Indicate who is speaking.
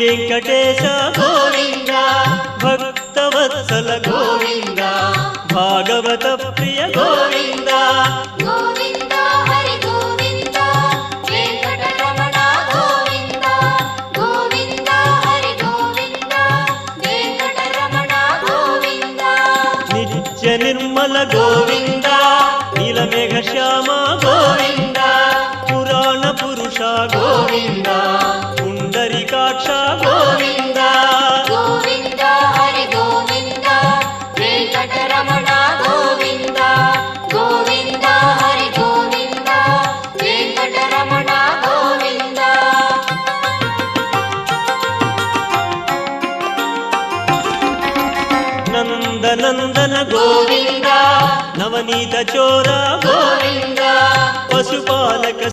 Speaker 1: వెంకటేశ గోవింద భక్తవత్సల గోవింద భాగవత ప్రియ గోవింద
Speaker 2: గోవింద హరి గోవింద వెంకటరమణ గోవింద గోవింద హరి గోవింద వెంకటరమణ గోవింద
Speaker 1: నిత్య నిర్మల గోవింద నీలమేఘ శ్యామ గోవింద పురాణ పురుష గోవింద పుండరీకాక్ష గోవింద
Speaker 2: గోవింద హరి గోవింద వెంకటరమణ గోవింద గోవింద హరి గోవింద వెంకటరమణ గోవింద
Speaker 1: నందనందన గోవింద నవనీత చోర గోవింద పశుపాలక